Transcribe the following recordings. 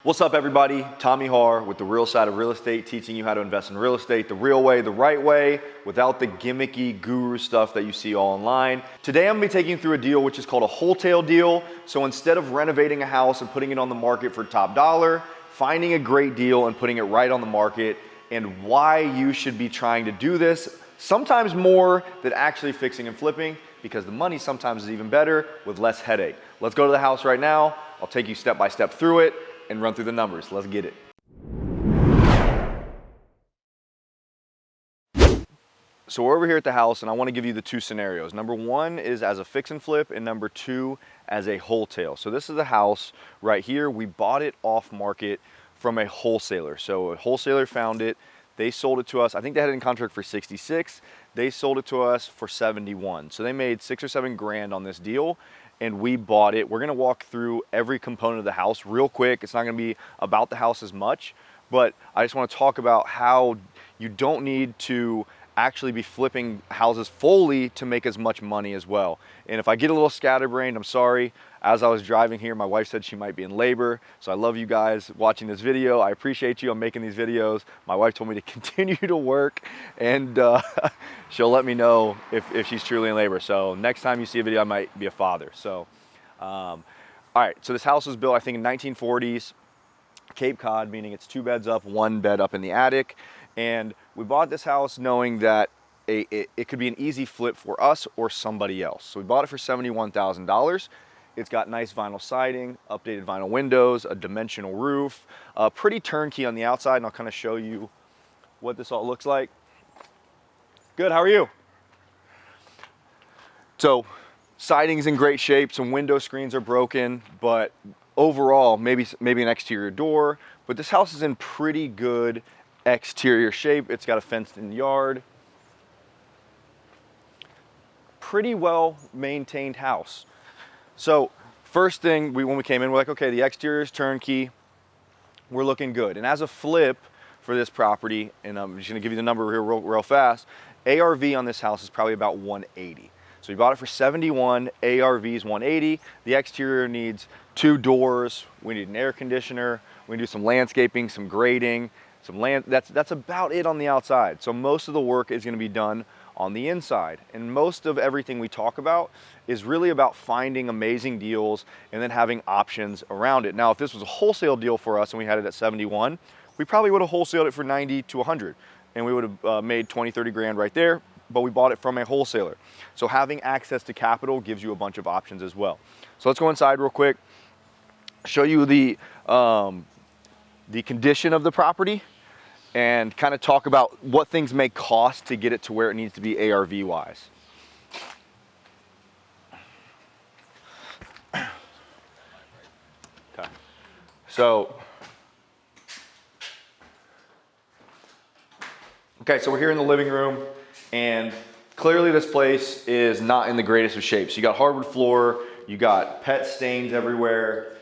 What's up, everybody? Tommy Har with the real side of real estate, teaching you how to invest in real estate the real way, the right way, without the gimmicky guru stuff that you see all online. Today I'm going to be taking you through a deal which is called a wholetail deal. So instead of renovating a house and putting it on the market for top dollar, finding a great deal and putting it right on the market, and why you should be trying to do this, sometimes more than actually fixing and flipping, because the money sometimes is even better with less headache. Let's go to the house right now. I'll take you step by step through it and run through the numbers. Let's get it. So we're over here at the house and I want to give you the two scenarios. Number one is as a fix and flip, and number two as a wholetail. So this is a house right here. We bought it off market from a wholesaler. So a wholesaler found it. They sold it to us. I think they had it in contract for 66. They sold it to us for 71. So they made 6 or 7 grand on this deal, and we bought it. We're gonna walk through every component of the house real quick. It's not gonna be about the house as much, but I just wanna talk about how you don't need to actually be flipping houses fully to make as much money as well. And if I get a little scatterbrained, I'm sorry. As I was driving here, my wife said she might be in labor. So I love you guys watching this video. I appreciate you. I'm making these videos. My wife told me to continue to work, and she'll let me know if she's truly in labor. So next time you see a video, I might be a father. So, all right, so this house was built, I think, in 1940s, Cape Cod, meaning it's 2 beds up, 1 bed up in the attic. And we bought this house knowing that it could be an easy flip for us or somebody else. So we bought it for $71,000. It's got nice vinyl siding, updated vinyl windows, a dimensional roof, pretty turnkey on the outside, and I'll kind of show you what this all looks like. Good, how are you? So siding's in great shape, some window screens are broken, but overall, maybe an exterior door, but this house is in pretty good exterior shape. It's got a fenced-in yard. Pretty well maintained house. So first thing, when we came in, we're like, okay, the exterior is turnkey. We're looking good. And as a flip for this property, and I'm just gonna give you the number here real fast, ARV on this house is probably about 180. So we bought it for 71, ARV is 180. The exterior needs 2 doors. We need an air conditioner. We need to do some landscaping, some grading, that's about it on the outside. So most of the work is gonna be done on the inside. And most of everything we talk about is really about finding amazing deals and then having options around it. Now, if this was a wholesale deal for us and we had it at 71, we probably would have wholesaled it for 90 to 100, and we would have made 20, 30 grand right there, but we bought it from a wholesaler. So having access to capital gives you a bunch of options as well. So let's go inside real quick, show you the condition of the property, and kind of talk about what things may cost to get it to where it needs to be ARV wise. Okay, so we're here in the living room, and clearly this place is not in the greatest of shape. So you got hardwood floor, you got pet stains everywhere,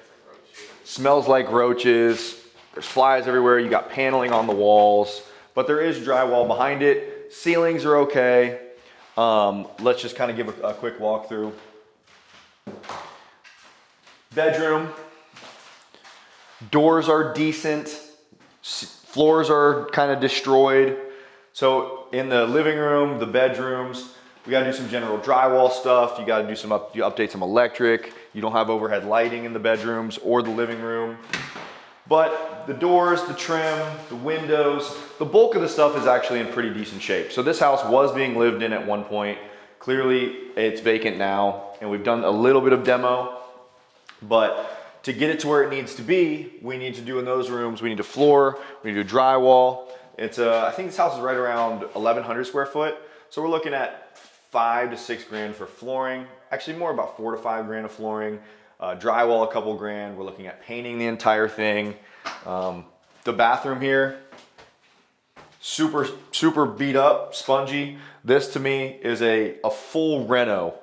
smells like roaches. There's flies everywhere, you got paneling on the walls, but there is drywall behind it. Ceilings are okay. Let's just kind of give a quick walkthrough. Bedroom. Doors are decent. Floors are kind of destroyed. So in the living room, the bedrooms, we gotta do some general drywall stuff. You gotta do you update some electric. You don't have overhead lighting in the bedrooms or the living room. But the doors, the trim, the windows, the bulk of the stuff is actually in pretty decent shape. So this house was being lived in at one point. Clearly it's vacant now, and we've done a little bit of demo, but to get it to where it needs to be, we need to do in those rooms, we need a floor, we need to do drywall. I think this house is right around 1,100 square foot. So we're looking at 5 to 6 grand for flooring. Actually more about 4 to 5 grand of flooring. Drywall a couple grand. We're looking at painting the entire thing. The bathroom here, super beat up, spongy. This to me is a full reno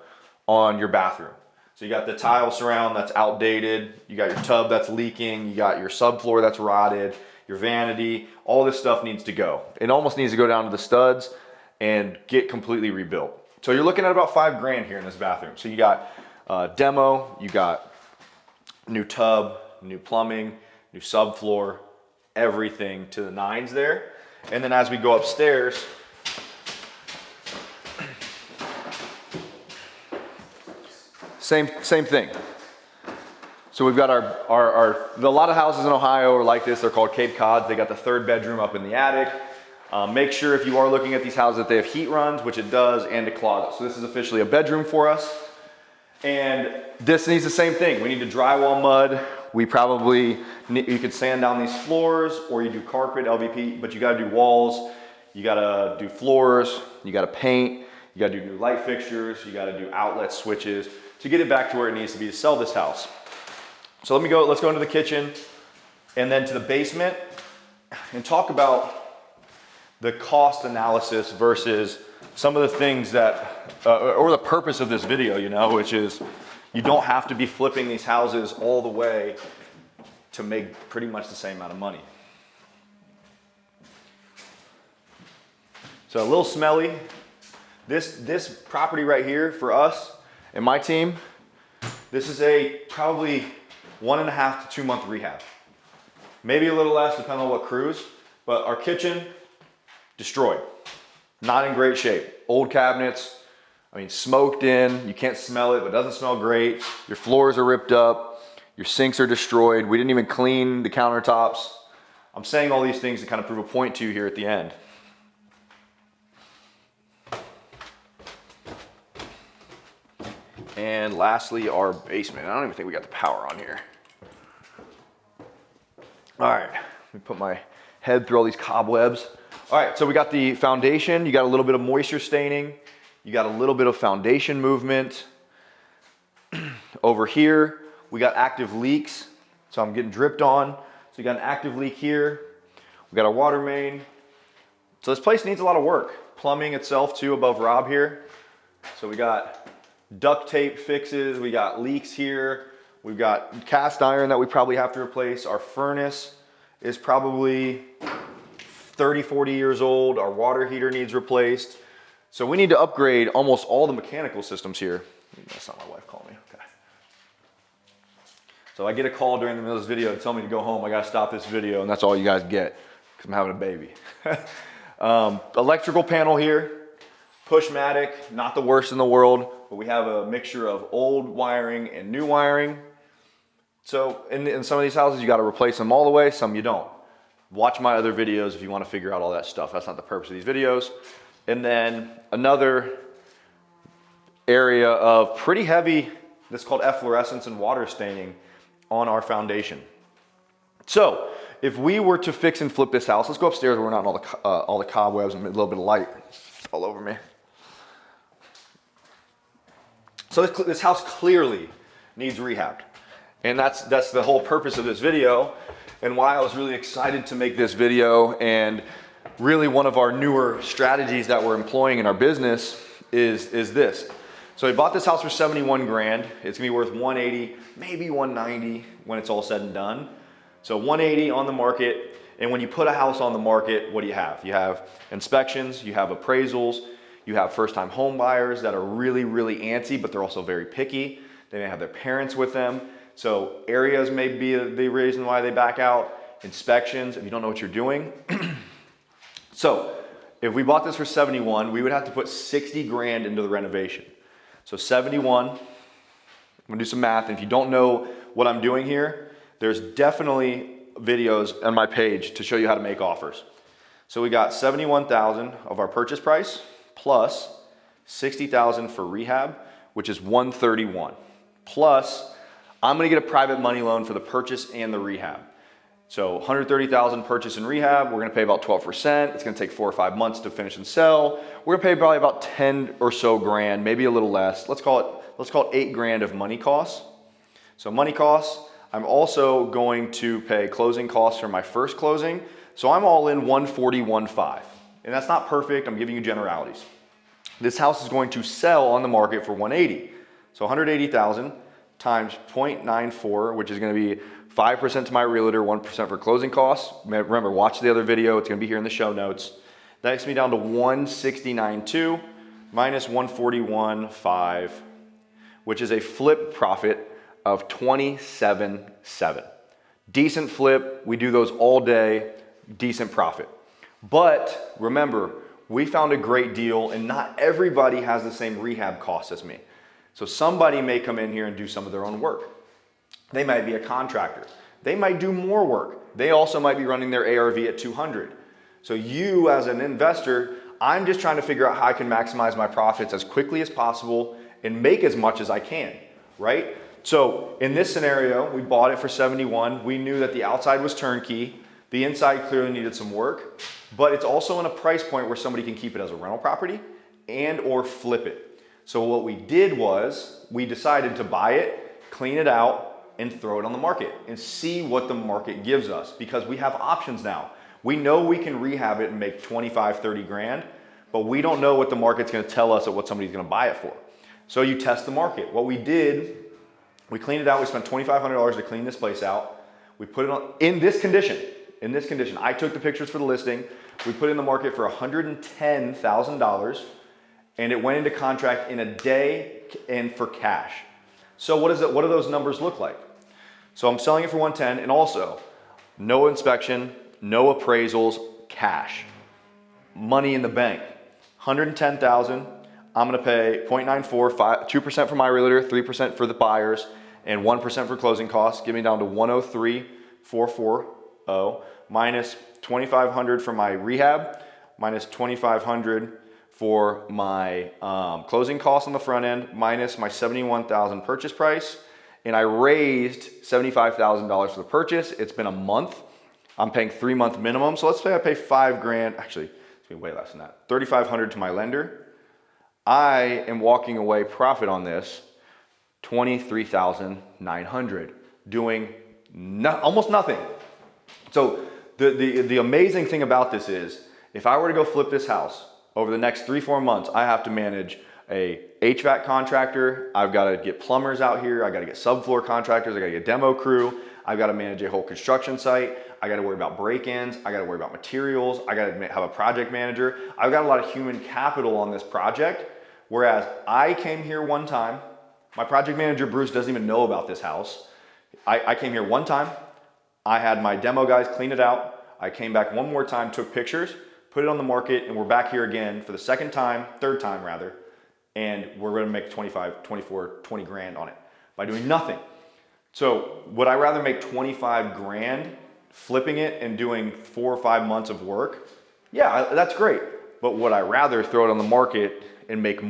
on your bathroom. So you got the tile surround that's outdated, you got your tub that's leaking, you got your subfloor that's rotted, your vanity, all this stuff needs to go. It almost needs to go down to the studs and get completely rebuilt. So you're looking at about 5 grand here in this bathroom. So you got demo, you got new tub, new plumbing, new subfloor, everything to the nines there. And then as we go upstairs, same thing. So we've got a lot of houses in Ohio are like this. They're called Cape Cods. They got the 3rd bedroom up in the attic. Make sure if you are looking at these houses that they have heat runs, which it does, and a closet. So this is officially a bedroom for us. And this needs the same thing. We need to drywall mud. We probably, you could sand down these floors, or you do carpet, LVP, but you gotta do walls, you gotta do floors, you gotta paint, you gotta do new light fixtures, you gotta do outlet switches to get it back to where it needs to be to sell this house. So let's go into the kitchen and then to the basement and talk about the cost analysis versus some of the things that, or the purpose of this video, you know, which is you don't have to be flipping these houses all the way to make pretty much the same amount of money. So a little smelly. This property right here for us and my team, this is a probably 1.5 to 2 month rehab. Maybe a little less depending on what crews, but our kitchen, destroyed. Not in great shape. Old cabinets, I mean, smoked in, you can't smell it, but it doesn't smell great. Your floors are ripped up, your sinks are destroyed. We didn't even clean the countertops. I'm saying all these things to kind of prove a point to you here at the end. And lastly, our basement. I don't even think we got the power on here. All right, let me put my head through all these cobwebs. All right, so we got the foundation. You got a little bit of moisture staining. You got a little bit of foundation movement. Over here, we got active leaks. So I'm getting dripped on. So you got an active leak here. We got our water main. So this place needs a lot of work. Plumbing itself too above Rob here. So we got duct tape fixes. We got leaks here. We've got cast iron that we probably have to replace. Our furnace is probably 30, 40 years old. Our water heater needs replaced. So we need to upgrade almost all the mechanical systems here. That's not my wife calling me, okay. So I get a call during the middle of this video to tell me to go home. I gotta stop this video, and that's all you guys get because I'm having a baby. Electrical panel here, Pushmatic, not the worst in the world, but we have a mixture of old wiring and new wiring. So in some of these houses, you gotta replace them all the way, some you don't. Watch my other videos if you want to figure out all that stuff. That's not the purpose of these videos. And then another area of pretty heavy, this is called efflorescence and water staining on our foundation. So if we were to fix and flip this house, let's go upstairs where we're not in all the cobwebs and a little bit of light all over me. So this house clearly needs rehabbed. And that's the whole purpose of this video and why I was really excited to make this video. And really one of our newer strategies that we're employing in our business is this. So we bought this house for 71 grand. It's gonna be worth 180, maybe 190 when it's all said and done. So 180 on the market. And when you put a house on the market, what do you have? You have inspections, you have appraisals, you have first-time home buyers that are really, really antsy, but they're also very picky. They may have their parents with them. So areas may be the reason why they back out. Inspections, if you don't know what you're doing. So if we bought this for 71, we would have to put 60 grand into the renovation. So 71, I'm gonna do some math. And if you don't know what I'm doing here, there's definitely videos on my page to show you how to make offers. So we got 71,000 of our purchase price plus 60,000 for rehab, which is 131. Plus, I'm gonna get a private money loan for the purchase and the rehab. So 130,000 purchase and rehab, we're gonna pay about 12%. It's gonna take 4 or 5 months to finish and sell. We're gonna pay probably about 10 or so grand, maybe a little less. Let's call it 8 grand of money costs. So money costs, I'm also going to pay closing costs for my first closing. So I'm all in 140.15. And that's not perfect, I'm giving you generalities. This house is going to sell on the market for 180. So 180,000 times 0.94, which is gonna be 5% to my realtor, 1% for closing costs. Remember, watch the other video, it's gonna be here in the show notes. That gets me down to 169.2 minus 141.5, which is a flip profit of 27.7. Decent flip, we do those all day, decent profit. But remember, we found a great deal and not everybody has the same rehab costs as me. So somebody may come in here and do some of their own work. They might be a contractor. They might do more work. They also might be running their ARV at 200. So you as an investor, I'm just trying to figure out how I can maximize my profits as quickly as possible and make as much as I can, right? So in this scenario, we bought it for 71. We knew that the outside was turnkey. The inside clearly needed some work, but it's also in a price point where somebody can keep it as a rental property and or flip it. So what we did was we decided to buy it, clean it out, and throw it on the market and see what the market gives us because we have options now. We know we can rehab it and make 25, 30 grand, but we don't know what the market's gonna tell us or what somebody's gonna buy it for. So you test the market. What we did, we cleaned it out. We spent $2,500 to clean this place out. We put it on in this condition. In this condition, I took the pictures for the listing. We put it in the market for $110,000 and it went into contract in a day and for cash. So what do those numbers look like? So I'm selling it for 110 and also no inspection, no appraisals, cash. Money in the bank. 110,000. I'm gonna pay 0.94, 2% for my realtor, 3% for the buyers, and 1% for closing costs, give me down to 103,440, minus 2,500 for my rehab, minus 2,500 for my closing costs on the front end, minus my 71,000 purchase price, and I raised $75,000 for the purchase. It's been a month. I'm paying 3-month minimum, so let's say I pay 5 grand, actually, it's gonna be way less than that, 3,500 to my lender. I am walking away profit on this, 23,900, doing almost nothing. So the amazing thing about this is, if I were to go flip this house over the next 3-4 months, I have to manage a HVAC contractor. I've got to get plumbers out here. I got to get subfloor contractors. I got to get demo crew. I've got to manage a whole construction site. I got to worry about break-ins. I got to worry about materials. I got to have a project manager. I've got a lot of human capital on this project. Whereas I came here one time, my project manager, Bruce, doesn't even know about this house. I came here one time. I had my demo guys clean it out. I came back one more time, took pictures, put it on the market, and we're back here again for the third time rather, and we're gonna make 20 grand on it by doing nothing. So would I rather make 25 grand flipping it and doing 4 or 5 months of work? Yeah, that's great. But would I rather throw it on the market and make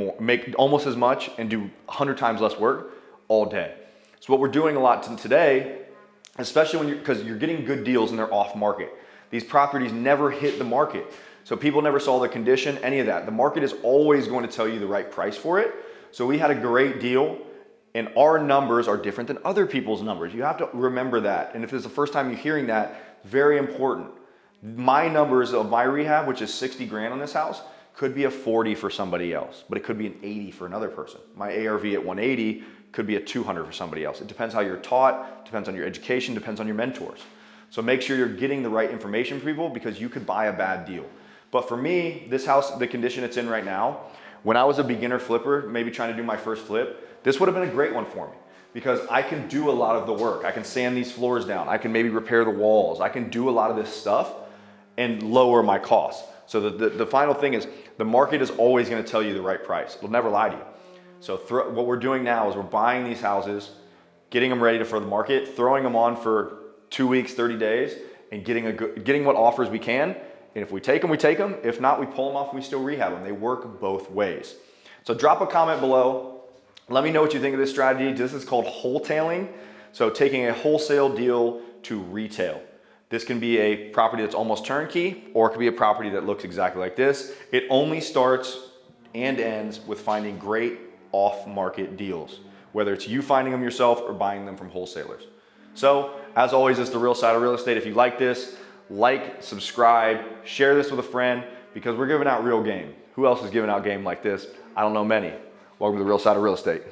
almost as much and do 100 times less work all day? So what we're doing a lot today, especially because you're getting good deals and they're off market. These properties never hit the market. So people never saw the condition, any of that. The market is always going to tell you the right price for it. So we had a great deal and our numbers are different than other people's numbers. You have to remember that. And if it's the first time you're hearing that, very important. My numbers of my rehab, which is 60 grand on this house, could be a 40 for somebody else, but it could be an 80 for another person. My ARV at 180 could be a 200 for somebody else. It depends how you're taught, depends on your education, depends on your mentors. So make sure you're getting the right information for people because you could buy a bad deal. But for me, this house, the condition it's in right now, when I was a beginner flipper, maybe trying to do my first flip, this would have been a great one for me because I can do a lot of the work. I can sand these floors down. I can maybe repair the walls. I can do a lot of this stuff and lower my costs. So the final thing is the market is always going to tell you the right price. It'll never lie to you. So what we're doing now is we're buying these houses, getting them ready for the market, throwing them on for 2 weeks, 30 days, and getting what offers we can. And if we take them, we take them. If not, we pull them off and we still rehab them. They work both ways. So drop a comment below. Let me know what you think of this strategy. This is called wholetailing. So taking a wholesale deal to retail. This can be a property that's almost turnkey, or it could be a property that looks exactly like this. It only starts and ends with finding great off-market deals, whether it's you finding them yourself or buying them from wholesalers. So, as always, it's the real side of real estate. If you like this, like, subscribe, share this with a friend, because we're giving out real game. Who else is giving out game like this? I don't know many. Welcome to the real side of real estate.